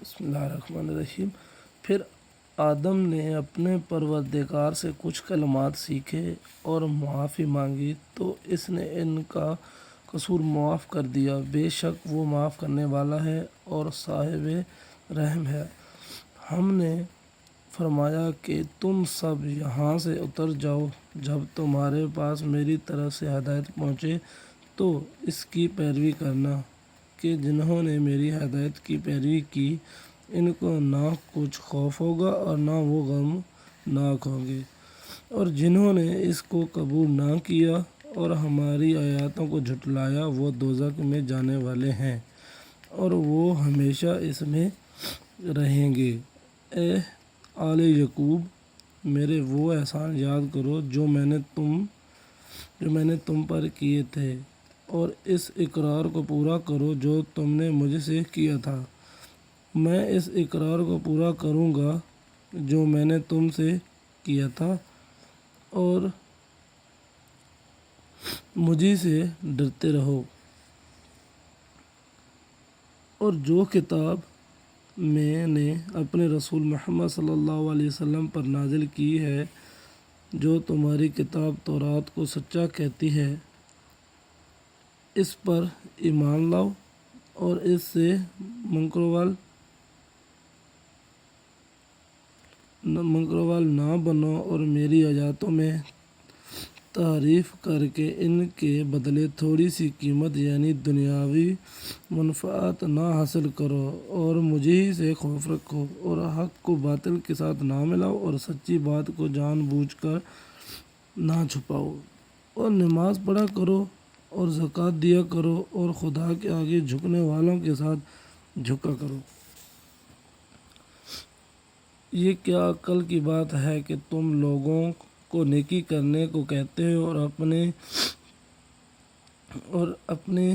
بسم اللہ الرحمن الرحیم۔ پھر آدم نے اپنے پروردگار سے کچھ کلمات سیکھے اور معافی مانگی تو اس نے ان کا قصور معاف کر دیا۔ بے شک وہ معاف کرنے والا ہے اور صاحب رحم ہے۔ ہم نے فرمایا کہ تم سب یہاں سے اتر جاؤ، جب تمہارے پاس میری طرف سے ہدایت پہنچے تو اس کی پیروی کرنا کہ جنہوں نے میری ہدایت کی پیروی کی ان کو نہ کچھ خوف ہوگا اور نہ وہ غمناک ہوں گے، اور جنہوں نے اس کو قبول نہ کیا اور ہماری آیاتوں کو جھٹلایا وہ دوزخ میں جانے والے ہیں اور وہ ہمیشہ اس میں رہیں گے۔ اے آل یعقوب، میرے وہ احسان یاد کرو جو میں نے تم پر کیے تھے، اور اس اقرار کو پورا کرو جو تم نے مجھ سے کیا تھا۔ میں اس اقرار کو پورا کروں گا جو میں نے تم سے کیا تھا، اور مجھی سے ڈرتے رہو۔ اور جو کتاب میں نے اپنے رسول محمد صلی اللہ علیہ وسلم پر نازل کی ہے، جو تمہاری کتاب تورات کو سچا کہتی ہے، اس پر ایمان لاؤ اور اس سے منکروال نہ بنو، اور میری آیاتوں میں تعریف کر کے ان کے بدلے تھوڑی سی قیمت یعنی دنیاوی منفعت نہ حاصل کرو، اور مجھے ہی سے خوف رکھو، اور حق کو باطل کے ساتھ نہ ملاؤ، اور سچی بات کو جان بوجھ کر نہ چھپاؤ، اور نماز پڑھا کرو اور زکوٰۃ دیا کرو، اور خدا کے آگے جھکنے والوں کے ساتھ جھکا کرو۔ یہ کیا عقل کی بات ہے کہ تم لوگوں کو نیکی کرنے کو کہتے ہو اور اپنے